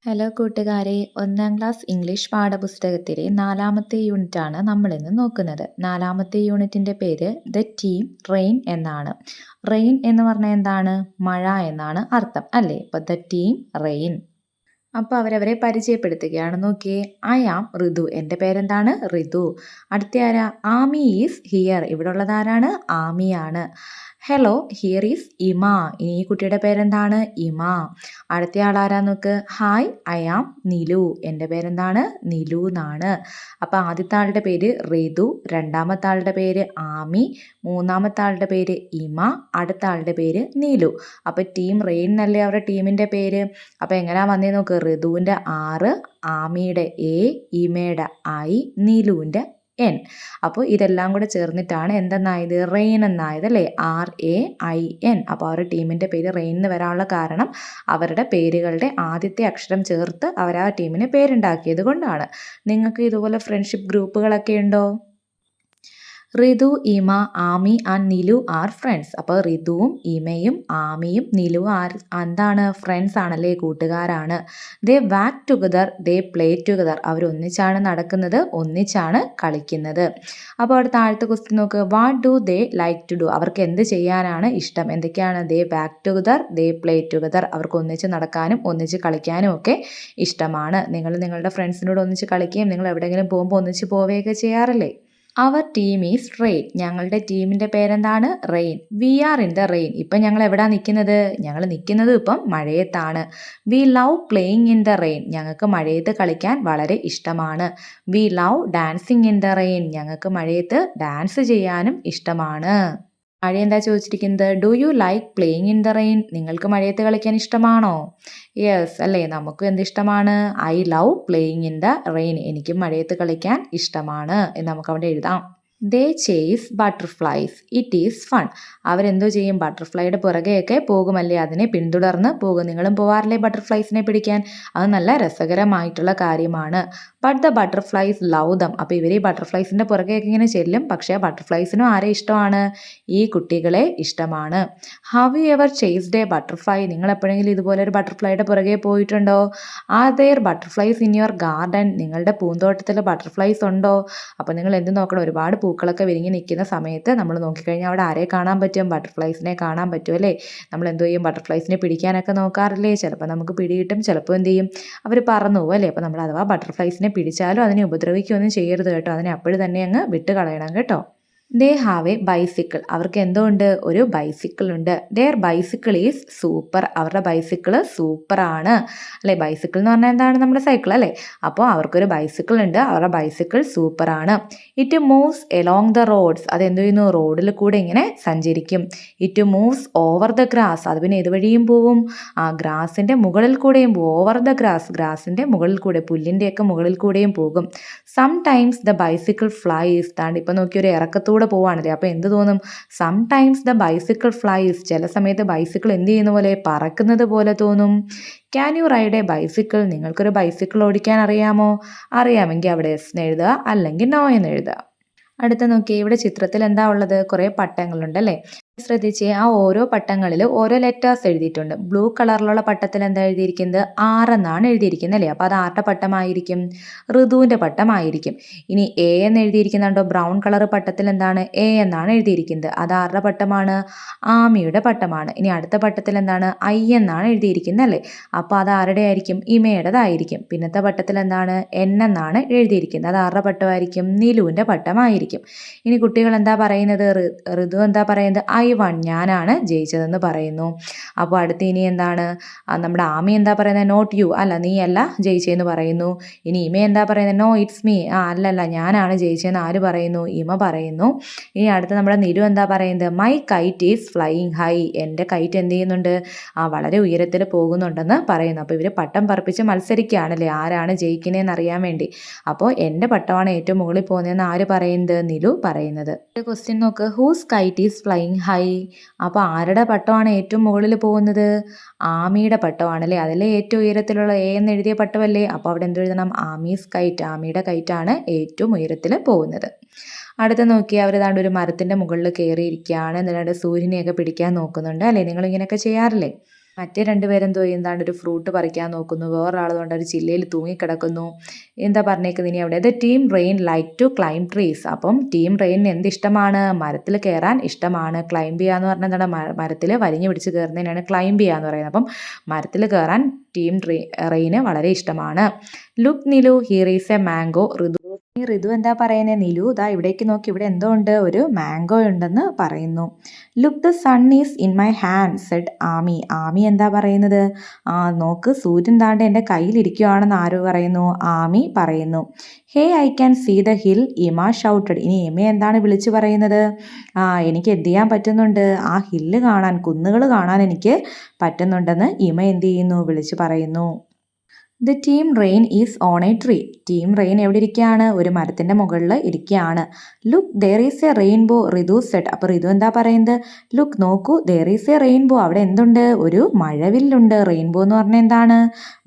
Hello കൂട്ടുകാരെ, ഒന്നാം class English പാഠപുസ്തകത്തിലെ 4-ാമത്തെ യൂണിറ്റാണ് നമ്മളിന്ന് നോക്കുന്നത്. 4-ാമത്തെ യൂണിറ്റിൻ്റെ പേര് ദ ടീം റെയിൻ എന്നാണ്. റെയിൻ എന്ന് പറഞ്ഞാൽ എന്താണ്? മഴ എന്നാണ് അർത്ഥം അല്ലേ? അപ്പോൾ ദ ടീം റെയിൻ. അപ്പോൾ അവരവരെ പരിചയപ്പെടുത്തുകയാണ്. നോക്കിയേ, ഐ ആം ഋതു. എൻ്റെ പേരെന്താണ്? ഋതു. അടുത്ത ആരാ? Ami is here. ഇവിടെ ഉള്ളത് ആരാണ്? ആമിയാണ്. Hello, here is Ima. ഇനി ഈ കുട്ടിയുടെ പേരെന്താണ്? ഇമ. അടുത്ത ആളാരാ നോക്ക്. Hi, I am Nilu. എൻ്റെ പേരെന്താണ്? നിലു എന്നാണ്. അപ്പോൾ ആദ്യത്തെ ആളുടെ പേര് ഋതു, രണ്ടാമത്തെ ആളുടെ പേര് ആമി, മൂന്നാമത്തെ ആളുടെ പേര് ഇമ, അടുത്ത ആളുടെ പേര് നിലു. അപ്പോൾ ടീം റെയിൻ എന്നല്ലേ അവരുടെ ടീമിൻ്റെ പേര്. അപ്പോൾ എങ്ങനെയാ വന്നേ നോക്ക്. ഋതുവിൻ്റെ R, ആമിയുടെ A, ഇമയുടെ I, നിലുവിൻ്റെ N. അപ്പോൾ ഇതെല്ലാം കൂടെ ചേർന്നിട്ടാണ് എന്തെന്നായത്? റെയിൻ എന്നായത് അല്ലേ? RAIN. അപ്പോൾ അവരുടെ ടീമിൻ്റെ പേര് റെയിൻ എന്ന് വരാനുള്ള കാരണം അവരുടെ പേരുകളുടെ ആദ്യത്തെ അക്ഷരം ചേർത്ത് അവർ ആ ടീമിന് പേരുണ്ടാക്കിയത് കൊണ്ടാണ്. നിങ്ങൾക്ക് ഇതുപോലെ ഫ്രണ്ട്ഷിപ്പ് ഗ്രൂപ്പുകളൊക്കെ ഉണ്ടോ? Ritu, Ima, Ami and Nilu are friends. അപ്പോൾ ഋതുവും ഇമയും ആമിയും നിലുവും എന്താണ്? ഫ്രണ്ട്സ് ആണല്ലേ, കൂട്ടുകാരാണ്. They walk together, they play together. അവർ ഒന്നിച്ചാണ് നടക്കുന്നത്, ഒന്നിച്ചാണ് കളിക്കുന്നത്. അപ്പോൾ അവിടെ താഴത്തെ ക്വസ്റ്റ്യൻ നോക്ക്. What do they like to do? അവർക്ക് എന്ത് ചെയ്യാനാണ് ഇഷ്ടം? എന്തൊക്കെയാണ്? They walk together, they play together. അവർക്ക് ഒന്നിച്ച് നടക്കാനും ഒന്നിച്ച് കളിക്കാനും ഒക്കെ ഇഷ്ടമാണ്. നിങ്ങൾ നിങ്ങളുടെ ഫ്രണ്ട്സിനോട് ഒന്നിച്ച് കളിക്കുകയും നിങ്ങൾ എവിടെയെങ്കിലും പോകുമ്പോൾ ഒന്നിച്ച് പോവുകയൊക്കെ ചെയ്യാറില്ലേ? അവർ ടീം ഈസ് റെയിൻ. ഞങ്ങളുടെ ടീമിൻ്റെ പേരെന്താണ്? Rain. We are in the rain. ഇപ്പം ഞങ്ങൾ എവിടാ നിൽക്കുന്നത്? ഞങ്ങൾ നിൽക്കുന്നത് ഇപ്പം മഴയത്താണ്. We love playing in the rain. ഞങ്ങൾക്ക് മഴയത്ത് കളിക്കാൻ വളരെ ഇഷ്ടമാണ്. We love dancing in the rain. ഞങ്ങൾക്ക് മഴയത്ത് ഡാൻസ് ചെയ്യാനും ഇഷ്ടമാണ്. മഴ എന്താ ചോദിച്ചിരിക്കുന്നത്? Do you like playing in the rain? നിങ്ങൾക്ക് മഴയത്ത് കളിക്കാൻ ഇഷ്ടമാണോ? യെസ് അല്ലേ, നമുക്കും എന്തിഷ്ടമാണ്? I love playing in the rain. എനിക്കും മഴയത്ത് കളിക്കാൻ ഇഷ്ടമാണ് എന്ന് നമുക്ക് അവിടെ എഴുതാം. They chase butterflies, it is fun. അവരെന്തോ ചെയ്യും? ബട്ടർഫ്ലൈയുടെ പുറകെയൊക്കെ പോകുമല്ലേ, അതിനെ പിന്തുടർന്ന് പോകും. നിങ്ങളും പോവാറില്ലേ ബട്ടർഫ്ലൈസിനെ പിടിക്കാൻ? അത് നല്ല രസകരമായിട്ടുള്ള കാര്യമാണ്. But the butterflies love dum. അപ്പോൾ ഇവർ ഈ ബട്ടർഫ്ലൈസിൻ്റെ പുറകെയൊക്കെ ഇങ്ങനെ ചെല്ലും. പക്ഷേ ബട്ടർഫ്ലൈസിനും ആരെ ഇഷ്ടമാണ്? ഈ കുട്ടികളെ ഇഷ്ടമാണ്. Have you ever chased a butterfly? നിങ്ങൾ എപ്പോഴെങ്കിലും ഇതുപോലെ ഒരു ബട്ടർഫ്ലൈയുടെ പുറകെ പോയിട്ടുണ്ടോ? Are there butterflies in your garden? നിങ്ങളുടെ പൂന്തോട്ടത്തിൽ ബട്ടർഫ്ലൈസ് ഉണ്ടോ? അപ്പോൾ നിങ്ങൾ എന്ത് നോക്കണം? ഒരുപാട് പൂക്കളൊക്കെ വിരിഞ്ഞ് നിൽക്കുന്ന സമയത്ത് നമ്മൾ നോക്കിക്കഴിഞ്ഞാൽ അവിടെ ആരെ കാണാൻ പറ്റും? ബട്ടർഫ്ലൈസിനെ കാണാൻ പറ്റും അല്ലേ? നമ്മൾ എന്തോ ചെയ്യും? ബട്ടർഫ്ലൈസിനെ പിടിക്കാനൊക്കെ നോക്കാറില്ലേ? ചിലപ്പോൾ നമുക്ക് പിടികിട്ടും, ചിലപ്പോൾ എന്ത് ചെയ്യും? അവർ പറന്നു പോകും അല്ലേ? അപ്പോൾ നമ്മൾ അഥവാ ബട്ടർഫ്ലൈസിനെ പിടിച്ചാലും അതിനെ ഉപദ്രവിക്കുകയൊന്നും ചെയ്യരുത് കേട്ടോ. അതിനെ അപ്പോഴും തന്നെ അങ്ങ് വിട്ട് കളയണം കേട്ടോ. They have a bicycle. അവർക്ക് എന്തോ ഉണ്ട്? ഒരു ബൈസിക്കിൾ ഉണ്ട്. Their bicycle is super. അവരുടെ ബൈസിക്കിൾ സൂപ്പറാണ് അല്ലേ? ബൈസിക്കിൾ എന്ന് പറഞ്ഞാൽ എന്താണ്? നമ്മുടെ സൈക്കിൾ അല്ലേ? അപ്പോൾ അവർക്കൊരു ബൈസിക്കിൾ ഉണ്ട്. അവരുടെ ബൈസിക്കിൾ സൂപ്പറാണ്. It moves along the roads. അതെന്ത് ചെയ്യുന്നു? റോഡിൽ കൂടെ ഇങ്ങനെ സഞ്ചരിക്കും. It moves over the grass. അത് പിന്നെ ഏതുവഴിയും പോവും? ആ ഗ്രാസിൻ്റെ മുകളിൽ കൂടെയും പോവും. ഓവർ ദ ഗ്രാസ്, ഗ്രാസിൻ്റെ മുകളിൽ കൂടെ, പുല്ലിൻ്റെയൊക്കെ മുകളിൽ കൂടെയും പോകും. Sometimes the bicycle flies. താണ്ട് ഇപ്പം നോക്കി ഒരു ഇറക്കത്തൂടെ പോവാണല്ലേ, അപ്പോൾ എന്ത് തോന്നും? Sometimes the bicycle flies. ചില സമയത്ത് ബൈസിക്കിൾ എന്ത് ചെയ്യുന്ന പോലെ? പറക്കുന്നത് പോലെ തോന്നും. Can you ride a bicycle? നിങ്ങൾക്കൊരു ബൈസിക്കിൾ ഓടിക്കാൻ അറിയാമോ? അറിയാമെങ്കിൽ അവിടെ എസ് എന്ന് എഴുതുക, അല്ലെങ്കിൽ നോ എന്ന് എഴുതുക. അടുത്ത നോക്കിയേ, ഇവിടെ ചിത്രത്തിൽ എന്താ ഉള്ളത്? കുറേ പട്ടങ്ങളുണ്ട് അല്ലേ? ശ്രദ്ധിച്ചേ, ആ ഓരോ പട്ടങ്ങളിൽ ഓരോ ലെറ്റേഴ്സ് എഴുതിയിട്ടുണ്ട്. ബ്ലൂ കളറിലുള്ള പട്ടത്തിൽ എന്താ എഴുതിയിരിക്കുന്നത്? R എന്നാണ് എഴുതിയിരിക്കുന്നത് അല്ലേ? അപ്പോൾ അത് ആരുടെ പട്ടമായിരിക്കും? ഋതുവിൻ്റെ പട്ടമായിരിക്കും. ഇനി A എന്ന് എഴുതിയിരിക്കുന്നുണ്ടോ? ബ്രൗൺ കളർ പട്ടത്തിൽ എന്താണ്? A എന്നാണ് എഴുതിയിരിക്കുന്നത്. അത് ആരുടെ പട്ടമാണ്? ആമിയുടെ പട്ടമാണ്. ഇനി അടുത്ത പട്ടത്തിൽ എന്താണ്? I എന്നാണ് എഴുതിയിരിക്കുന്നത് അല്ലേ? അപ്പോൾ അത് ആരുടെ ആയിരിക്കും? ഇമയുടേതായിരിക്കും. പിന്നത്തെ പട്ടത്തിൽ എന്താണ്? N എന്നാണ് എഴുതിയിരിക്കുന്നത്. അത് ആരുടെ പട്ടമായിരിക്കും? നിലുവിൻ്റെ പട്ടമായിരിക്കും. ഇനി കുട്ടികൾ എന്താ പറയുന്നത്? ഋതു എന്താ പറയുന്നത്? I won. ഞാനാണ് ജയിച്ചതെന്ന് പറയുന്നു. അപ്പോൾ അടുത്ത് ഇനി എന്താണ്? നമ്മുടെ ആമി എന്താ പറയുന്നത്? Not you. അല്ല, നീ അല്ല ജയിച്ചതെന്ന് പറയുന്നു. ഇനി ഇമ എന്താ പറയുന്നത്? No it's me. അല്ലല്ല, ഞാനാണ് ജയിച്ചതെന്ന് ആര് പറയുന്നു? ഇമ പറയുന്നു. ഇനി അടുത്ത് നമ്മുടെ നിലു എന്താ പറയുന്നത്? My kite is flying high. എൻ്റെ കൈറ്റ് എന്ത് ചെയ്യുന്നുണ്ട്? വളരെ ഉയരത്തിൽ പോകുന്നുണ്ടെന്ന് പറയുന്നു. അപ്പോൾ ഇവർ പട്ടം പറപ്പിച്ച് മത്സരിക്കുകയാണല്ലേ, ആരാണ് ജയിക്കുന്നതെന്ന് അറിയാൻ വേണ്ടി. അപ്പോൾ എൻ്റെ പട്ടമാണ് ഏറ്റവും മുകളിൽ പോകുന്നതെന്ന് ആര് പറയുന്നത്? നിലു പറയുന്നത്. ക്വസ്റ്റ്യൻ നോക്ക്. Whose kite is flying high? അപ്പോൾ ആരുടെ പട്ടമാണ് ഏറ്റവും മുകളിൽ പോകുന്നത്? ആമിയുടെ പട്ടമാണല്ലേ? അതിലെ ഏറ്റവും ഉയരത്തിലുള്ള A എന്ന് എഴുതിയ പട്ടമല്ലേ? അപ്പോൾ അവിടെ എന്ത് എഴുതണം? ആമീസ് കൈറ്റ്. ആമിയുടെ കൈറ്റാണ് ഏറ്റവും ഉയരത്തിൽ പോകുന്നത്. അടുത്ത നോക്കിയാൽ അവർ ഏതാണ്ട് ഒരു മരത്തിൻ്റെ മുകളിൽ കയറിയിരിക്കുകയാണ്. എന്നിട്ട് സൂര്യനെയൊക്കെ പിടിക്കാൻ നോക്കുന്നുണ്ട് അല്ലേ? നിങ്ങളിങ്ങനെയൊക്കെ ചെയ്യാറില്ലേ? മറ്റേ രണ്ടുപേരെന്തോ എന്താണ് ഒരു ഫ്രൂട്ട് പറിക്കാൻ നോക്കുന്നു, വേറൊരാൾ കൊണ്ട് ഒരു ചില്ലയിൽ തൂങ്ങിക്കിടക്കുന്നു. എന്താ പറഞ്ഞേക്കുന്നത് ഇനി അവിടെ? The team rain like to climb trees. അപ്പം ടീം റെയിനിന് എന്ത് ഇഷ്ടമാണ്? മരത്തിൽ കയറാൻ ഇഷ്ടമാണ്. ക്ലൈംബ് ചെയ്യുക എന്ന് പറഞ്ഞാൽ എന്താണ്? മരത്തിൽ വലിഞ്ഞു പിടിച്ച് കയറുന്നതിനാണ് ക്ലൈംബ് ചെയ്യുക എന്ന് പറയുന്നത്. അപ്പം മരത്തിൽ കയറാൻ ടീം റെയിന് വളരെ ഇഷ്ടമാണ്. Look Nilu, here is A mango. ഈ ഋതു എന്താ പറയുന്നത്? നിലു ദാ ഇവിടേക്ക് നോക്കി, ഇവിടെ എന്തോ ഉണ്ട്, ഒരു മാംഗോ ഉണ്ടെന്ന് പറയുന്നു. Look the sun is in my hand said Aami. Aami എന്താ പറയുന്നത്? നോക്ക്, സൂര്യൻ താണ്ട് എൻ്റെ കയ്യിലിരിക്കുകയാണെന്ന് ആരോ പറയുന്നു? ആമി പറയുന്നു. Hey I can see the hill, Ima shouted. ഇനി ഇമ എന്താണ് വിളിച്ചു പറയുന്നത്? എനിക്ക് എന്ത് ചെയ്യാൻ പറ്റുന്നുണ്ട്? ആ ഹില്ല് കാണാൻ, കുന്നുകൾ കാണാൻ എനിക്ക് പറ്റുന്നുണ്ടെന്ന് ഇമ എന്ത് ചെയ്യുന്നു? വിളിച്ചു പറയുന്നു. The team rain is on a tree. Team rain എവിടെ ഇരിക്കുകയാണ്? ഒരു മരത്തിൻ്റെ മുകളിൽ ഇരിക്കുകയാണ്. Look there is a rainbow, Ritu said. അപ്പോൾ ഋതു എന്താ പറയുന്നത്? ലുക്ക് നോക്കൂ, ദർ ഈസ് എ റെയിൻബോ. അവിടെ എന്തുണ്ട്? ഒരു മഴവില്ലുണ്ട്. റെയിൻബോ എന്ന് പറഞ്ഞാൽ എന്താണ്?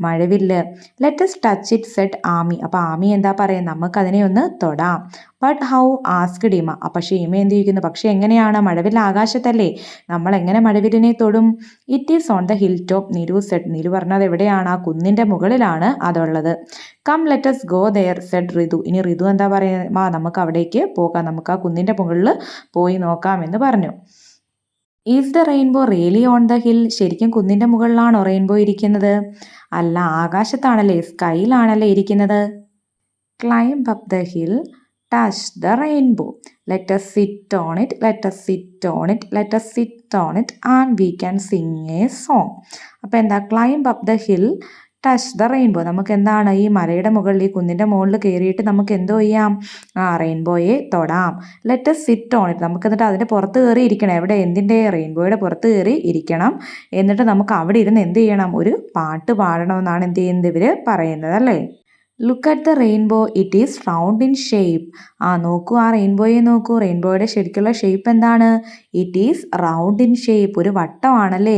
മഴവില്ല്. Let's touch it said Ami. അപ്പോൾ ആമി എന്താ പറയുന്നത്? നമുക്കതിനെ ഒന്ന് തൊടാം. But how asked Ima. പക്ഷേ ഇമ എന്ത് ചെയ്യുന്നു? പക്ഷേ എങ്ങനെയാണ്? മഴവില്ല് ആകാശത്തല്ലേ, നമ്മൾ എങ്ങനെ മഴവില്ലിനെ തൊടും? It is on the hill top, Niru said. Niru പറഞ്ഞത് എവിടെയാണ്? ആ കുന്നിൻ്റെ മുകളിലാണ് അതുള്ളത്. Come let's go there said Ritu. ഇനി ഋതു എന്താ പറയുക? നമുക്ക് അവിടേക്ക് പോകാം, നമുക്ക് ആ കുന്നിൻ്റെ മുകളിൽ പോയി നോക്കാം എന്ന് പറഞ്ഞു. Is the rainbow really on the hill. ശരിക്കും കുന്നിൻ്റെ മുകളിലാണോ റെയിൻബോ ഇരിക്കുന്നത്? അല്ല, ആകാശത്താണല്ലേ, സ്കൈയിലാണല്ലേ ഇരിക്കുന്നത്. Climb up the hill, touch the rainbow, let us sit on it, let us sit on it, let us sit on it and we can sing a song. അപ്പോൾ എന്താ? Climb up the hill, touch the rainbow. നമുക്ക് എന്താണ്? ഈ മലയുടെ മുകളിൽ, ഈ കുന്നിൻ്റെ മുകളിൽ കയറിയിട്ട് നമുക്ക് എന്തോ ചെയ്യാം? റെയിൻബോയെ തൊടാം. Let us sit on it. നമുക്ക് എന്നിട്ട് അതിൻ്റെ പുറത്ത് കയറി ഇരിക്കണം. എവിടെ? എന്തിൻ്റെ? റെയിൻബോയുടെ പുറത്ത് കയറി ഇരിക്കണം. എന്നിട്ട് നമുക്ക് അവിടെ ഇരുന്ന് എന്ത് ചെയ്യണം? ഒരു പാട്ട് പാടണമെന്നാണ് എന്ത് ചെയ്യുന്നത് ഇവർ പറയുന്നത്, അല്ലേ? Look at the rainbow, it is round in shape. നോക്കൂ, ആ റെയിൻബോയെ നോക്കൂ. റെയിൻബോയുടെ ശരിക്കുള്ള ഷേപ്പ് എന്താണ്? It is round in shape. ഒരു വട്ടമാണല്ലേ,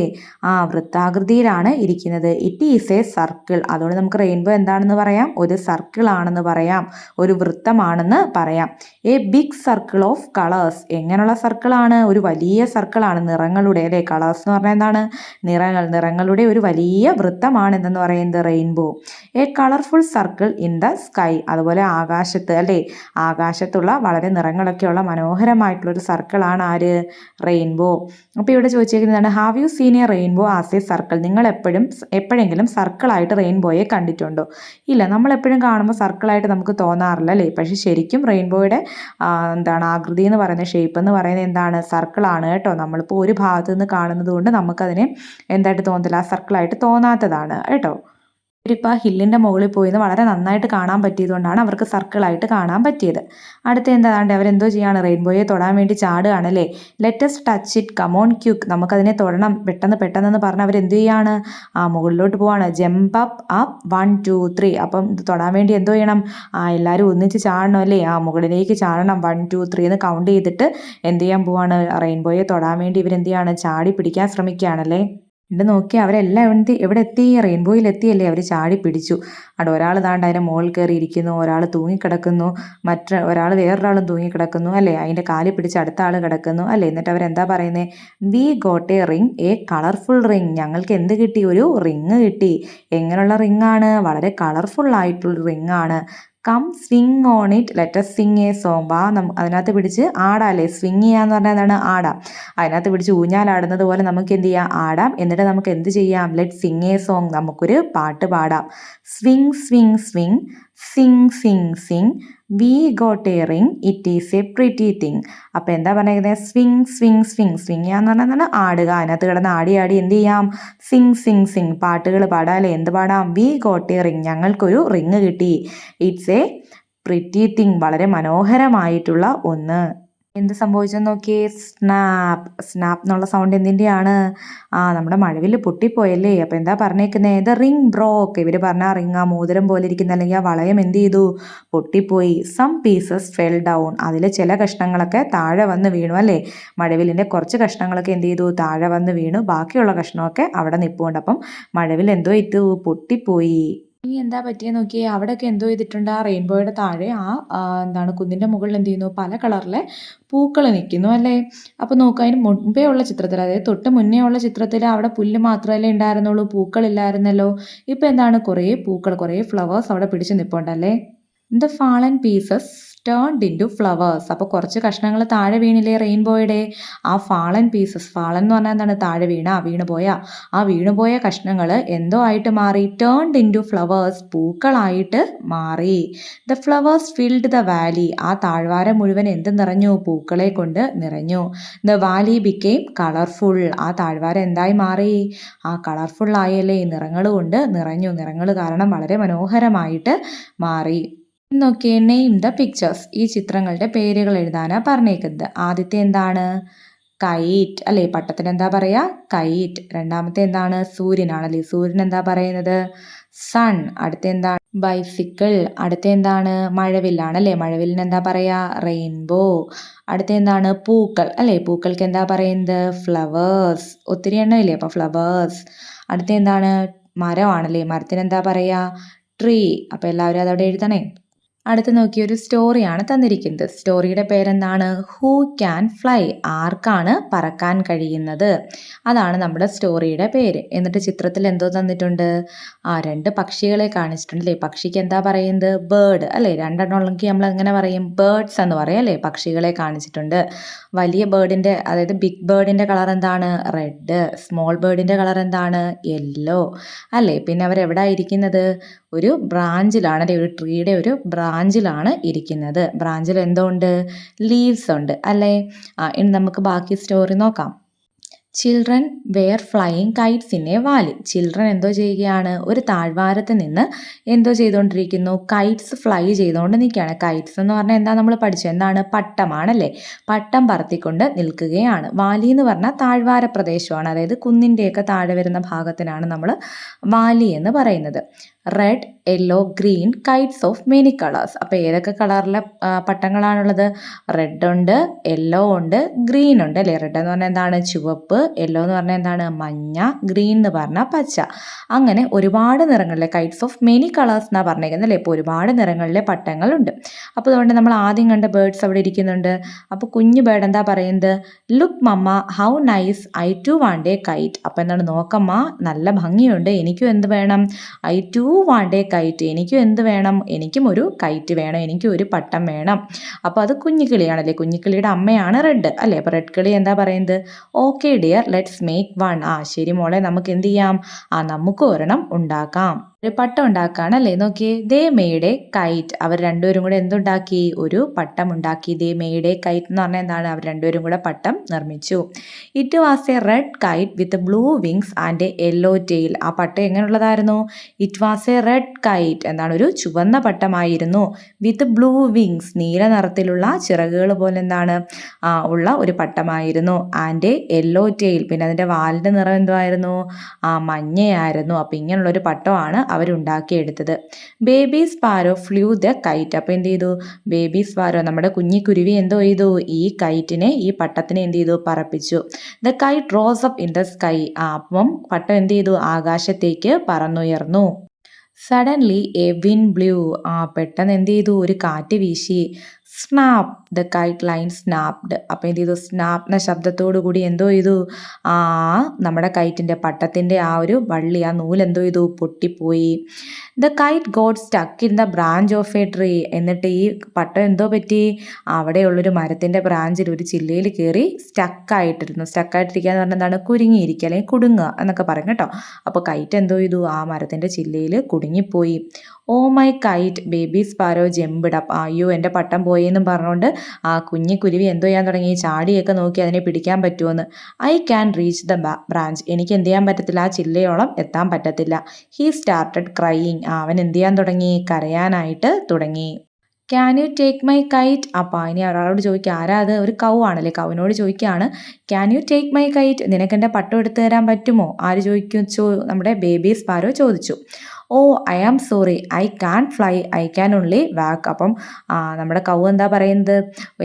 വൃത്താകൃതിയിലാണ് ഇരിക്കുന്നത്. It is A circle. അതുകൊണ്ട് നമുക്ക് റെയിൻബോ എന്താണെന്ന് പറയാം? ഒരു സർക്കിൾ ആണെന്ന് പറയാം, ഒരു വൃത്തമാണെന്ന് പറയാം. A big circle of colours. എങ്ങനെയുള്ള സർക്കിളാണ്? ഒരു വലിയ സർക്കിളാണ്, നിറങ്ങളുടെ, അല്ലേ? കളേഴ്സ് എന്ന് പറഞ്ഞാൽ എന്താണ്? നിറങ്ങൾ. നിറങ്ങളുടെ ഒരു വലിയ വൃത്തമാണ് എന്തെന്ന് പറയുന്നത് rainbow. A colourful circle in the sky. അതുപോലെ ആകാശത്ത്, അല്ലേ? ആകാശത്തുള്ള വളരെ നിറങ്ങളൊക്കെയുള്ള മനോഹരമായിട്ടുള്ളൊരു സർക്കിളാണ് ആര്? റെയിൻബോ. അപ്പോൾ ഇവിടെ ചോദിച്ചിരിക്കുന്നതാണ്, have you seen a rainbow as a circle. നിങ്ങൾ എപ്പോഴെങ്കിലും സർക്കിളായിട്ട് റെയിൻബോയെ കണ്ടിട്ടുണ്ടോ? ഇല്ല, നമ്മളെപ്പോഴും കാണുമ്പോൾ സർക്കിളായിട്ട് നമുക്ക് തോന്നാറില്ല, അല്ലേ? പക്ഷേ ശരിക്കും റെയിൻബോയുടെ എന്താണ് ആകൃതി എന്ന് പറയുന്നത്, ഷേപ്പ് എന്ന് പറയുന്നത് എന്താണ്? സർക്കിളാണ് കേട്ടോ. നമ്മളിപ്പോൾ ഒരു ഭാഗത്ത് നിന്ന് കാണുന്നത് കൊണ്ട് നമുക്കതിനെ എന്തായിട്ട് തോന്നത്തില്ല, ആ സർക്കിളായിട്ട് തോന്നാത്തതാണ് കേട്ടോ. ഇവരിപ്പോൾ ആ ഹില്ലിൻ്റെ മുകളിൽ പോയിന്ന് വളരെ നന്നായിട്ട് കാണാൻ പറ്റിയതുകൊണ്ടാണ് അവർക്ക് സർക്കിളായിട്ട് കാണാൻ പറ്റിയത്. അടുത്ത എന്താണ്ട് അവരെന്തോ ചെയ്യാണ്? റെയിൻബോയെ തൊടാൻ വേണ്ടി ചാടുകയാണല്ലേ. Let's touch it, come on quick. നമുക്കതിനെ തൊടണം, പെട്ടെന്ന് പറഞ്ഞ് അവരെന്ത് ചെയ്യാണ്? മുകളിലോട്ട് പോവാണ്. Jump up 1 2 3. അപ്പം ഇത് തൊടാൻ വേണ്ടി എന്തോ ചെയ്യണം? എല്ലാവരും ഒന്നിച്ച് ചാടണം, അല്ലേ? മുകളിലേക്ക് ചാടണം. 1 2 3 എന്ന് കൗണ്ട് ചെയ്തിട്ട് എന്ത് ചെയ്യാൻ പോവാണ്? റെയിൻബോയെ തൊടാൻ വേണ്ടി ഇവരെന്ത് ചെയ്യാണ്? ചാടി പിടിക്കാൻ ശ്രമിക്കുകയാണല്ലേ. ഇവിടെ നോക്കി, അവരെല്ലാം എവിടെ എത്തി? റെയിൻബോയിൽ എത്തിയല്ലേ. അവർ ചാടി പിടിച്ചു. അവിടെ ഒരാൾ താണ്ട് അതിൻ്റെ മുകളിൽ കയറി ഇരിക്കുന്നു, ഒരാൾ തൂങ്ങിക്കിടക്കുന്നു, വേറൊരാളും തൂങ്ങിക്കിടക്കുന്നു, അല്ലേ? അതിൻ്റെ കാലിൽ പിടിച്ച് അടുത്ത ആൾ കിടക്കുന്നു, അല്ലേ? എന്നിട്ട് അവരെന്താ പറയുന്നത്? We got A ring, A colourful ring. ഞങ്ങൾക്ക് എന്ത് കിട്ടി? ഒരു റിങ് കിട്ടി. എങ്ങനെയുള്ള റിങ്ങാണ്? വളരെ കളർഫുൾ ആയിട്ടുള്ള റിങ്ങാണ്. Come swing on it, let's sing a song. അതിനകത്ത് പിടിച്ച് ആടാല്ലേ. സ്വിങ് ചെയ്യാന്ന് പറഞ്ഞാൽ എന്താണ്? ആടാം. അതിനകത്ത് പിടിച്ച് ഊഞ്ഞാലാടുന്നത് പോലെ നമുക്ക് എന്ത് ചെയ്യാം? ആടാം. എന്നിട്ട് നമുക്ക് എന്ത് ചെയ്യാം? Let Singh a song. നമുക്കൊരു പാട്ട് പാടാം. Swing swing swing, Singh Singh Singh, we got A ring, it is A pretty thing. അപ്പോൾ എന്താ പറയുന്നത്? Swing swing swing. സ്വിങ് ചെയ്യാന്ന് പറഞ്ഞാൽ എന്താണ്? ആടുക. അതിനകത്ത് കിടന്ന് ആടി എന്ത് ചെയ്യാം? സിങ് സിങ് സിങ്. പാട്ടുകൾ പാടാം, അല്ലേ? എന്ത് പാടാം? We got A ring. ഞങ്ങൾക്കൊരു റിങ് കിട്ടി. It's A pretty thing. വളരെ മനോഹരമായിട്ടുള്ള ഒന്ന്. എന്ത് സംഭവിച്ചെന്ന് നോക്കിയേ? സ്നാപ്പ്. സ്നാപ്പ് എന്നുള്ള സൗണ്ട് എന്തിൻ്റെയാണ്? നമ്മുടെ മഴവിൽ പൊട്ടിപ്പോയല്ലേ. അപ്പോൾ എന്താ പറഞ്ഞേക്കുന്നത്? ദ റിങ് ബ്രോക്ക്. ഇവർ പറഞ്ഞ റിങ്, ആ മോതിരം പോലെ ഇരിക്കുന്ന, അല്ലെങ്കിൽ ആ വളയം എന്ത് ചെയ്തു? പൊട്ടിപ്പോയി. Some pieces fell down. അതിൽ ചില കഷ്ണങ്ങളൊക്കെ താഴെ വന്ന് വീണു, അല്ലേ? മഴവിലിൻ്റെ കുറച്ച് കഷ്ണങ്ങളൊക്കെ എന്ത് ചെയ്തു? താഴെ വന്ന് വീണു. ബാക്കിയുള്ള കഷ്ണമൊക്കെ അവിടെ നിൽപ്പുണ്ട്. അപ്പം മഴവിൽ എന്തോ പൊട്ടിപ്പോയി. ഇനി എന്താ പറ്റിയെന്ന് നോക്കിയേ, അവിടെയൊക്കെ എന്തോ ചെയ്തിട്ടുണ്ട്, ആ റെയിൻബോയുടെ താഴെ എന്താണ് കുന്നിൻ്റെ മുകളിൽ എന്ത് ചെയ്യുന്നു, പല കളറിലെ പൂക്കൾ നിൽക്കുന്നു അല്ലേ. അപ്പോൾ നോക്കുക, അതിന് മുമ്പേ ഉള്ള ചിത്രത്തിൽ, അതായത് തൊട്ട് മുന്നേ ഉള്ള ചിത്രത്തിൽ അവിടെ പുല്ല് മാത്രമല്ലേ ഉണ്ടായിരുന്നുള്ളൂ, പൂക്കളില്ലായിരുന്നല്ലോ. ഇപ്പോൾ എന്താണ്, കുറേ പൂക്കൾ, കുറേ ഫ്ലവേഴ്സ് അവിടെ പിടിച്ച് നിൽപ്പുണ്ടല്ലേ. The fallen pieces turned into flowers. അപ്പോൾ കുറച്ച് കഷ്ണങ്ങൾ താഴെ വീണില്ലേ റെയിൻബോയുടെ. ആ ഫാളൻ പീസസ്, ഫാളൻ എന്ന് പറഞ്ഞാൽ എന്താണ്, താഴെ വീണുപോയ ആ വീണുപോയ കഷ്ണങ്ങൾ എന്തോ ആയിട്ട് മാറി, ടേൺഡ് ഇൻറ്റു ഫ്ലവേഴ്സ്, പൂക്കളായിട്ട് മാറി. The flowers filled the Valley. ആ താഴ്വാരം മുഴുവൻ എന്ത് നിറഞ്ഞു, പൂക്കളെ കൊണ്ട് നിറഞ്ഞു. The Valley became colourful. ആ താഴ്വാരം എന്തായി മാറി, ആ കളർഫുൾ ആയല്ലേ, നിറങ്ങൾ കൊണ്ട് നിറഞ്ഞു. നിറങ്ങൾ കാരണം വളരെ മനോഹരമായിട്ട് മാറി. നോക്കിയേ, നെയിം ദ പിക്ചേഴ്സ്. ഈ ചിത്രങ്ങളുടെ പേരുകൾ എഴുതാനാണ് പറഞ്ഞേക്കുന്നത്. ആദ്യത്തെ എന്താണ്, കൈറ്റ് അല്ലേ, പട്ടത്തിന് എന്താ പറയുക, കൈറ്റ്. രണ്ടാമത്തെ എന്താണ്, സൂര്യനാണല്ലേ, സൂര്യൻ എന്താ പറയുന്നത്, സൺ. അടുത്ത എന്താണ്, ബൈസിക്കിൾ. അടുത്ത എന്താണ്, മഴവില്ലാണല്ലേ, മഴവില്ലിന് എന്താ പറയുക, റെയിൻബോ. അടുത്ത എന്താണ്, പൂക്കൾ അല്ലേ, പൂക്കൾക്ക് എന്താ പറയുന്നത്, ഫ്ലവേഴ്സ്. ഒത്തിരി എണ്ണം ഇല്ലേ, അപ്പോൾ ഫ്ലവേഴ്സ്. അടുത്ത എന്താണ്, മരമാണല്ലേ, മരത്തിന് എന്താ പറയുക, ട്രീ. അപ്പോൾ എല്ലാവരും അതവിടെ എഴുതണേ. അടുത്ത് നോക്കിയ ഒരു സ്റ്റോറിയാണ് തന്നിരിക്കുന്നത്. സ്റ്റോറിയുടെ പേരെന്താണ്, ഹൂ ക്യാൻ ഫ്ലൈ. ആർക്കാണ് പറക്കാൻ കഴിയുന്നത്, അതാണ് നമ്മുടെ സ്റ്റോറിയുടെ പേര്. എന്നിട്ട് ചിത്രത്തിൽ എന്തോ തന്നിട്ടുണ്ട്, രണ്ട് പക്ഷികളെ കാണിച്ചിട്ടുണ്ട് അല്ലേ. പക്ഷിക്ക് എന്താ പറയുന്നത്, ബേർഡ് അല്ലേ. രണ്ടെണ്ണം ഉള്ളെങ്കിൽ നമ്മൾ എങ്ങനെ പറയും, ബേർഡ്സ് എന്ന് പറയും അല്ലേ. പക്ഷികളെ കാണിച്ചിട്ടുണ്ട്. വലിയ ബേർഡിൻ്റെ, അതായത് ബിഗ് ബേർഡിൻ്റെ കളർ എന്താണ്, റെഡ്. സ്മോൾ ബേർഡിൻ്റെ കളർ എന്താണ്, യെല്ലോ അല്ലേ. പിന്നെ അവരെവിടെ ഇരിക്കുന്നത്, ഒരു ബ്രാഞ്ചിലാണ് അല്ലേ, ഒരു ട്രീയുടെ ഒരു ബ്രാഞ്ചിലാണ് ഇരിക്കുന്നത്. ബ്രാഞ്ചിൽ എന്തോ ഉണ്ട്, ലീവ്സ് ഉണ്ട് അല്ലേ. ഇനി നമുക്ക് ബാക്കി സ്റ്റോറി നോക്കാം. Children were flying kites in a valley. Children എന്തോ ചെയ്യുകയാണ്, ഒരു താഴ്വാരത്ത് നിന്ന് എന്തോ ചെയ്തുകൊണ്ടിരിക്കുന്നു, കൈറ്റ്സ് ഫ്ലൈ ചെയ്തുകൊണ്ട് നിൽക്കുകയാണ്. കൈറ്റ്സ് എന്ന് പറഞ്ഞാൽ എന്താ, നമ്മൾ പഠിച്ചു, എന്താണ്, പട്ടമാണല്ലേ. പട്ടം പറത്തിക്കൊണ്ട് നിൽക്കുകയാണ്. വാലി എന്ന് പറഞ്ഞാൽ താഴ്വാര പ്രദേശമാണ്, അതായത് കുന്നിൻ്റെയൊക്കെ താഴെ വരുന്ന ഭാഗത്തിനാണ് നമ്മൾ വാലി എന്ന് പറയുന്നത്. Red, yellow, green Kites of many colours. അപ്പോൾ ഏതൊക്കെ കളറിലെ പട്ടങ്ങളാണുള്ളത്, റെഡ് ഉണ്ട്, യെല്ലോ ഉണ്ട്, ഗ്രീൻ ഉണ്ട് അല്ലേ. റെഡ് എന്ന് പറഞ്ഞാൽ എന്താണ്, ചുവപ്പ്. യെല്ലോ എന്ന് പറഞ്ഞാൽ എന്താണ്, മഞ്ഞ. ഗ്രീൻ എന്ന് പറഞ്ഞാൽ പച്ച. അങ്ങനെ ഒരുപാട് നിറങ്ങളിലെ, കൈറ്റ്സ് ഓഫ് മെനി കളേഴ്സ് എന്നാണ് പറഞ്ഞേക്കുന്നത് അല്ലേ. ഇപ്പോൾ ഒരുപാട് നിറങ്ങളിലെ പട്ടങ്ങളുണ്ട്. അപ്പോൾ അതുകൊണ്ട് നമ്മൾ ആദ്യം കണ്ട ബേർഡ്സ് അവിടെ ഇരിക്കുന്നുണ്ട്. അപ്പോൾ കുഞ്ഞു ബേർഡ് എന്താ പറയുന്നത്, look mamma how nice, I too want a kite. അപ്പോൾ എന്താണ്, നോക്കമ്മ നല്ല ഭംഗിയുണ്ട്, എനിക്കും എന്ത് വേണം, I too want a kite. എനിക്കും എന്ത് വേണം, എനിക്കും ഒരു കൈറ്റ് വേണം, എനിക്കും ഒരു പട്ടം വേണം. അപ്പോൾ അത് കുഞ്ഞിക്കിളിയാണല്ലേ, കുഞ്ഞിക്കിളിയുടെ അമ്മയാണ് റെഡ് അല്ലേ. അപ്പോൾ റെഡ് കിളി എന്താ പറയുന്നത്, okay dear let's make one. ശരി മോളെ, നമുക്ക് എന്ത് ചെയ്യാം, നമുക്ക് ഒരെണ്ണം ഉണ്ടാക്കാം. ഒരു പട്ടം ഉണ്ടാക്കുകയാണല്ലേ. നോക്കിയേ, ദേ മെയ്ഡ് എ കൈറ്റ്. അവർ രണ്ടുപേരും കൂടെ എന്തുണ്ടാക്കി, ഒരു പട്ടം ഉണ്ടാക്കി. ദേ മെയ്ഡ് എ കൈറ്റ് എന്ന് പറഞ്ഞാൽ എന്താണ്, അവർ രണ്ടുപേരും കൂടെ പട്ടം നിർമ്മിച്ചു. It was a red kite with blue wings and a yellow tail. ആ പട്ടം എങ്ങനെയുള്ളതായിരുന്നു, it was a red kite, എന്താണ്, ഒരു ചുവന്ന പട്ടമായിരുന്നു. വിത്ത് ബ്ലൂ വിങ്സ്, നീല നിറത്തിലുള്ള ചിറകുകൾ പോലെ എന്താണ് ഉള്ള ഒരു പട്ടമായിരുന്നു. ആൻഡ് എ യെല്ലോ ടെയിൽ, പിന്നെ അതിൻ്റെ വാലിൻ്റെ നിറം എന്തുമായിരുന്നു, മഞ്ഞയായിരുന്നു. അപ്പോൾ ഇങ്ങനെയുള്ളൊരു പട്ടമാണ് അവരുണ്ടാക്കിയെടുത്തത്. Baby sparrow flew the kite. അപ്പോൾ എന്ത് ചെയ്തു, ബേബി സ്പാരോ, നമ്മുടെ കുഞ്ഞിക്കുരുവി എന്തോ ചെയ്തു, ഈ കൈറ്റിനെ, ഈ പട്ടത്തിനെ എന്ത് ചെയ്തു, പറപ്പിച്ചു. The kite rose up in the sky. അപ്പം പട്ടം എന്ത് ചെയ്തു, ആകാശത്തേക്ക് പറന്നുയർന്നു. Suddenly a wind blew. പെട്ടെന്ന് എന്ത് ചെയ്തു, ഒരു കാറ്റ് വീശി. Snap, the kite line snapped. അപ്പോൾ എന്ത് ചെയ്തു, സ്നാപ്പ് എന്ന ശബ്ദത്തോടു കൂടി എന്തോ ചെയ്തു, നമ്മുടെ കൈറ്റിൻ്റെ പട്ടത്തിൻ്റെ ആ ഒരു വള്ളി, ആ നൂലെന്തോ ചെയ്തു, പൊട്ടിപ്പോയി. The KITE got stuck in the branch of A tree. എന്നിട്ട് ഈ പട്ടം എന്തോ പറ്റി, അവിടെയുള്ളൊരു മരത്തിൻ്റെ ബ്രാഞ്ചിൽ, ഒരു ചില്ലയിൽ കയറി സ്റ്റക്കായിട്ടിരുന്നു. സ്റ്റക്കായിട്ടിരിക്കുക എന്ന് പറഞ്ഞാൽ എന്താണ്, കുരുങ്ങിയിരിക്കുക അല്ലെങ്കിൽ കുടുങ്ങുക എന്നൊക്കെ പറയും കേട്ടോ. അപ്പോൾ കൈറ്റ് എന്തോ ചെയ്തു, ആ മരത്തിൻ്റെ ചില്ലയിൽ കുടുങ്ങിപ്പോയി. Oh my kite, baby sparrow jumped up. അയ്യോ എൻ്റെ പട്ടം പോയെന്നും പറഞ്ഞുകൊണ്ട് ആ കുഞ്ഞിക്കുരുവി എന്തോ ചെയ്യാൻ തുടങ്ങി, ചാടിയൊക്കെ നോക്കി അതിനെ പിടിക്കാൻ പറ്റുമെന്ന്. I can reach the branch. എനിക്ക് എന്ത് ചെയ്യാൻ പറ്റത്തില്ല, ആ ചില്ലയോളം എത്താൻ പറ്റത്തില്ല. He started crying. അവൻ എന്ത് ചെയ്യാൻ തുടങ്ങി, കരയാനായിട്ട് തുടങ്ങി. Can you take my KITE. അപ്പോൾ ഇനി ഒരാളോട് ചോദിക്കുക, ആരാ അത്, ഒരു കൗ ആണല്ലേ, കൗവിനോട് ചോദിക്കുകയാണ്, can you take my KITE, നിനക്ക് എൻ്റെ പട്ടം എടുത്തു തരാൻ പറ്റുമോ. ആര് ചോദിക്കും, നമ്മുടെ ബേബി സ്പാരോ ചോദിച്ചു. Oh I am sorry I can't fly I can only walk. അപ്പം നമ്മുടെ കൗ എന്താ പറയുന്നത്,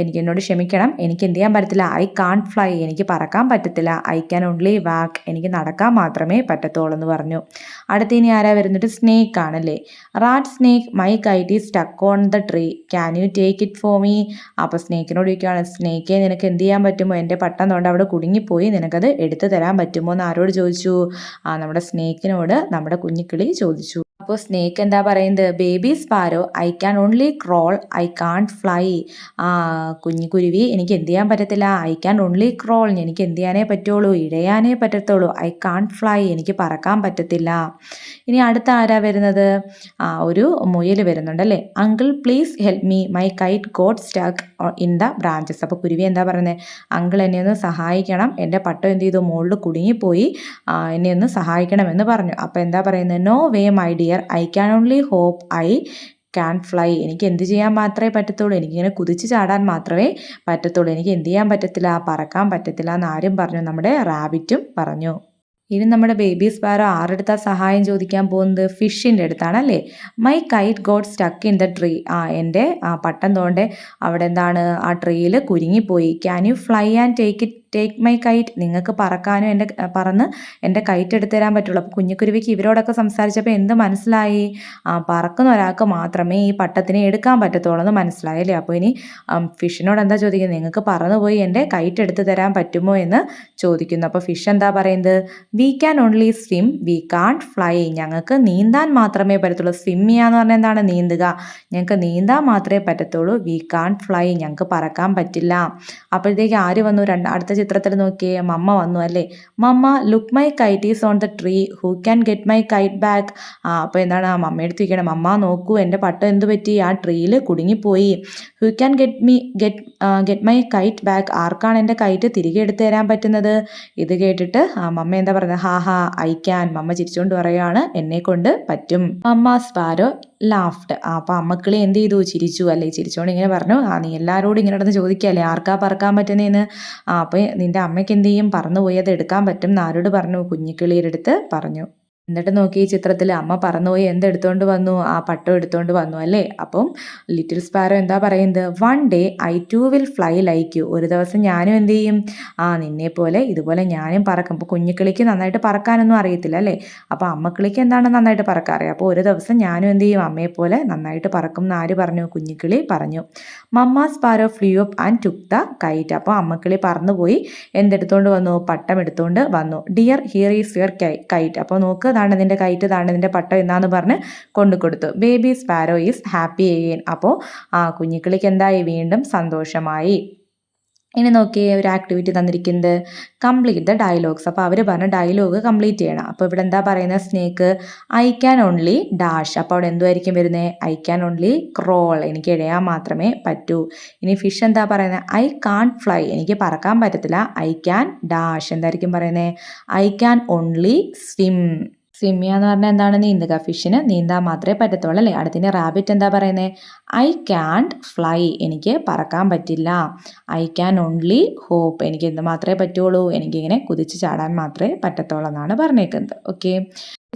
എനിക്ക് എന്നോട് ക്ഷമിക്കണം, എനിക്ക് എന്ത് ചെയ്യാൻ പറ്റത്തില്ല, ഐ കാൺ ഫ്ലൈ എനിക്ക് പറക്കാൻ പറ്റത്തില്ല, ഐ ക്യാൻ ഓൺലി വാക്ക് എനിക്ക് നടക്കാൻ മാത്രമേ പറ്റത്തുള്ളൂ എന്ന് പറഞ്ഞു. അടുത്ത ഇനി ആരാ വരുന്നത്, സ്നേക്ക് ആണല്ലേ. Rat snake my kite is stuck on the tree can you take it for me. അപ്പോൾ സ്നേക്കിനോട് ചോദിക്കുകയാണ്, സ്നേക്കെ നിനക്ക് എന്ത് ചെയ്യാൻ പറ്റുമോ, എൻ്റെ പട്ടം കൊണ്ട് അവിടെ കുടുങ്ങിപ്പോയി, നിനക്കത് എടുത്തു തരാൻ പറ്റുമോ എന്ന് ആരോട് ചോദിച്ചു, നമ്മുടെ സ്നേക്കിനോട് നമ്മുടെ കുഞ്ഞിക്കിളി ചോദിച്ചു. അപ്പോൾ സ്നേക്ക് എന്താ പറയുന്നത്, baby sparrow I can only crawl I can't fly. കുഞ്ഞിക്കുരുവി എനിക്ക് എന്ത് ചെയ്യാൻ പറ്റത്തില്ല, ഐ ക്യാൻ ഓൺലി ക്രോൾ എനിക്ക് എന്ത് ചെയ്യാനേ പറ്റുള്ളൂ, ഇഴയാനേ പറ്റത്തുള്ളൂ, ഐ കാൺട്ട് ഫ്ലൈ എനിക്ക് പറക്കാൻ പറ്റത്തില്ല. ഇനി അടുത്ത ആരാ വരുന്നത്, ഒരു മുയൽ വരുന്നുണ്ടല്ലേ. Uncle please help me my kite got stuck in the branches. അപ്പോൾ കുരുവി എന്താ പറയുന്നത്, അങ്കിൾ എന്നെ ഒന്ന് സഹായിക്കണം, എൻ്റെ പട്ടം എന്ത് ചെയ്തു മുകളിൽ കുടുങ്ങിപ്പോയി, എന്നെ ഒന്ന് സഹായിക്കണമെന്ന് പറഞ്ഞു. അപ്പോൾ എന്താ പറയുന്നത്, no way my dear I can only hope I can fly. എനിക്ക് എന്ത് ചെയ്യാൻ മാത്രമേ പറ്റത്തുള്ളൂ, എനിക്കിങ്ങനെ കുതിച്ച് ചാടാൻ മാത്രമേ പറ്റത്തുള്ളൂ, എനിക്ക് എന്ത് ചെയ്യാൻ പറ്റത്തില്ല, പറക്കാൻ പറ്റത്തില്ല എന്ന് ആരും പറഞ്ഞു, നമ്മുടെ റാബിറ്റും പറഞ്ഞു. ഇനി നമ്മുടെ ബേബി സ്പാരോ ആരെടുത്താ സഹായം ചോദിക്കാൻ പോകുന്നത്, ഫിഷിൻ്റെ അടുത്താണല്ലേ. My kite got stuck in the tree. എൻ്റെ പട്ടം തോണ്ടെ അവിടെ എന്താണ് ആ ട്രീയിൽ കുരുങ്ങിപ്പോയി. Can you fly and take my kite. നിങ്ങൾക്ക് പറക്കാനും പറന്ന് എൻ്റെ കൈറ്റ് എടുത്തു തരാൻ പറ്റുള്ളൂ. അപ്പോൾ കുഞ്ഞിക്കുരുവിക്ക് ഇവരോടൊക്കെ സംസാരിച്ചപ്പോൾ എന്ത് മനസ്സിലായി, പറക്കുന്ന ഒരാൾക്ക് മാത്രമേ ഈ പട്ടത്തിനെ എടുക്കാൻ പറ്റത്തുള്ളൂ എന്ന് മനസ്സിലായി അല്ലേ. അപ്പോൾ ഇനി ഫിഷിനോട് എന്താ ചോദിക്കുന്നത്, നിങ്ങൾക്ക് പറന്നുപോയി എൻ്റെ കൈറ്റ് എടുത്തു തരാൻ പറ്റുമോ എന്ന് ചോദിക്കുന്നു. അപ്പോൾ ഫിഷ് എന്താ പറയുന്നത്, we can only swim we can't fly. ഞങ്ങൾക്ക് നീന്താൻ മാത്രമേ പറ്റത്തുള്ളൂ. സ്വിം ചെയ്യാന്ന് പറഞ്ഞാൽ എന്താണ്, നീന്തുക. ഞങ്ങൾക്ക് നീന്താൻ മാത്രമേ പറ്റത്തുള്ളൂ, വി കാൺട്ട് ഫ്ലൈ ഞങ്ങൾക്ക് പറക്കാൻ പറ്റില്ല. അപ്പോഴത്തേക്ക് ആര് വന്നു, അടുത്ത ചിത്രത്തിൽ നോക്കിയേ, മമ്മ വന്നു അല്ലേ. Mama look my kite is on the tree who can get my kite back. അപ്പോൾ എന്താണ്, ആ മമ്മയെടുത്ത് ചോദിക്കണം, മമ്മ നോക്കൂ എൻ്റെ പട്ടം എന്ത് പറ്റി, ആ ട്രീയിൽ കുടുങ്ങിപ്പോയി. Who can get my kite back. ആർക്കാണ് എൻ്റെ കൈറ്റ് തിരികെ എടുത്തു തരാൻ പറ്റുന്നത്. ഇത് കേട്ടിട്ട് മമ്മ എന്താ പറയുന്നത്, ഹാ ഹാ ഐ ക്യാൻ. മമ്മ ചിരിച്ചുകൊണ്ട് പറയുകയാണ്, എന്നെ കൊണ്ട് പറ്റും. മമ്മ സ്പാരോ ലാഫ്ഡ്. അപ്പോൾ അമ്മക്കിളി എന്ത് ചെയ്തു, ചിരിച്ചു അല്ലേ. ചിരിച്ചുകൊണ്ട് ഇങ്ങനെ പറഞ്ഞു, നീ എല്ലാവരോടും ഇങ്ങനെ നടന്ന് ചോദിക്കല്ലേ ആർക്കാ പറക്കാൻ പറ്റുന്നതെന്ന്. അപ്പോൾ നിൻ്റെ അമ്മയ്ക്ക് എന്ത് ചെയ്യും, പറന്നുപോയി അത് എടുക്കാൻ പറ്റും എന്ന് ആരോട് പറഞ്ഞു, കുഞ്ഞിക്കിളിയുടെ അടുത്ത് പറഞ്ഞു. എന്നിട്ട് നോക്കി, ഈ ചിത്രത്തിൽ അമ്മ പറന്നുപോയി എന്തെടുത്തോണ്ട് വന്നു, ആ പട്ടം എടുത്തോണ്ട് വന്നു അല്ലേ. അപ്പം ലിറ്റിൽ സ്പാരോ എന്താ പറയുന്നത്, one day I too will fly like you. ഒരു ദിവസം ഞാനും എന്ത് ചെയ്യും, നിന്നെ പോലെ ഇതുപോലെ ഞാനും പറക്കും. അപ്പോൾ കുഞ്ഞിക്കിളിക്ക് നന്നായിട്ട് പറക്കാനൊന്നും അറിയത്തില്ല അല്ലേ. അപ്പോൾ അമ്മക്കിളിക്ക് എന്താണ് നന്നായിട്ട് പറക്കാൻ അറിയാം. അപ്പോൾ ഒരു ദിവസം ഞാനും എന്ത് ചെയ്യും, അമ്മയെപ്പോലെ നന്നായിട്ട് പറക്കും എന്ന് ആര് പറഞ്ഞു, കുഞ്ഞിക്കിളി പറഞ്ഞു. Mama sparrow flew up and took the kite. അപ്പോൾ അമ്മക്കിളി പറന്നുപോയി എന്തെടുത്തോണ്ട് വന്നു, പട്ടം എടുത്തുകൊണ്ട് വന്നു. Dear here is your kite. അപ്പോൾ നോക്ക്, താണ് നിൻ്റെ കൈറ്റ്, താണ് നിൻ്റെ പട്ടം എന്നാന്ന് പറഞ്ഞ് കൊണ്ടു കൊടുത്തു. Baby sparrow is happy again. അപ്പോൾ കുഞ്ഞിക്കിളിക്ക് എന്തായി, വീണ്ടും സന്തോഷമായി. ഇനി നോക്കിയേ, ഒരു ആക്ടിവിറ്റി തന്നിരിക്കുന്നത് കംപ്ലീറ്റ് ദ ഡയലോഗ്സ്. അപ്പോൾ അവർ പറഞ്ഞ ഡയലോഗ് കംപ്ലീറ്റ് ചെയ്യണം. അപ്പോൾ ഇവിടെ എന്താ പറയുന്നത്, snake I can only dash. അപ്പോൾ അവിടെ എന്തുമായിരിക്കും വരുന്നത്, ഐ ക്യാൻ ഓൺലി ക്രോൾ എനിക്ക് ഇഴയാൻ മാത്രമേ പറ്റൂ. ഇനി ഫിഷ് എന്താ പറയുന്നത്, ഐ കാൺട്ട് ഫ്ലൈ എനിക്ക് പറക്കാൻ പറ്റത്തില്ല, ഐ ക്യാൻ ഡാഷ്. എന്തായിരിക്കും പറയുന്നത്, I can only swim. Swim ചെയ്യാന്ന് പറഞ്ഞാൽ എന്താണ്, നീന്തുക. ഫിഷിന് നീന്താൻ മാത്രമേ പറ്റത്തുള്ളൂ അല്ലേ. അടുത്തിന് റാബിറ്റ് എന്താ പറയുന്നത്, ഐ ക്യാൻട്ട് ഫ്ലൈ എനിക്ക് പറക്കാൻ പറ്റില്ല, ഐ ക്യാൻ ഓൺലി ഹോപ്പ് എനിക്ക് എന്ത് മാത്രമേ പറ്റുള്ളൂ, എനിക്കിങ്ങനെ കുതിച്ച് ചാടാൻ മാത്രമേ പറ്റത്തുള്ളൂ എന്നാണ് പറഞ്ഞേക്കുന്നത്. ഓക്കെ,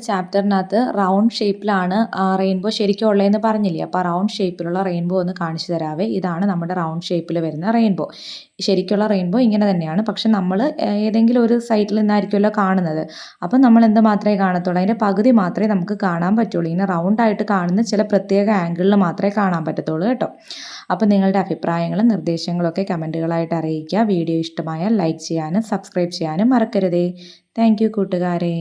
ചാപ്റ്ററിനകത്ത് റൗണ്ട് ഷേപ്പിലാണ് റെയിൻബോ ശരിക്കും ഉള്ളതെന്ന് പറഞ്ഞില്ലേ. അപ്പോൾ റൗണ്ട് ഷേപ്പിലുള്ള റെയിൻബോ ഒന്ന് കാണിച്ചു തരാവേ. ഇതാണ് നമ്മുടെ റൗണ്ട് ഷേപ്പിൽ വരുന്ന റെയിൻബോ. ശരിക്കുള്ള റെയിൻബോ ഇങ്ങനെ തന്നെയാണ്, പക്ഷെ നമ്മൾ ഏതെങ്കിലും ഒരു സൈറ്റിൽ നിന്നായിരിക്കുമല്ലോ കാണുന്നത്. അപ്പം നമ്മൾ എന്ത് മാത്രമേ കാണത്തുള്ളൂ, അതിൻ്റെ പകുതി മാത്രമേ നമുക്ക് കാണാൻ പറ്റുള്ളൂ. ഇങ്ങനെ റൗണ്ടായിട്ട് കാണുന്ന ചില പ്രത്യേക ആംഗിളിൽ മാത്രമേ കാണാൻ പറ്റത്തുള്ളൂ കേട്ടോ. അപ്പോൾ നിങ്ങളുടെ അഭിപ്രായങ്ങളും നിർദ്ദേശങ്ങളൊക്കെ കമൻറ്റുകളായിട്ട് അറിയിക്കുക. വീഡിയോ ഇഷ്ടമായാൽ ലൈക്ക് ചെയ്യാനും സബ്സ്ക്രൈബ് ചെയ്യാനും മറക്കരുതേ. താങ്ക് യു കൂട്ടുകാരെ.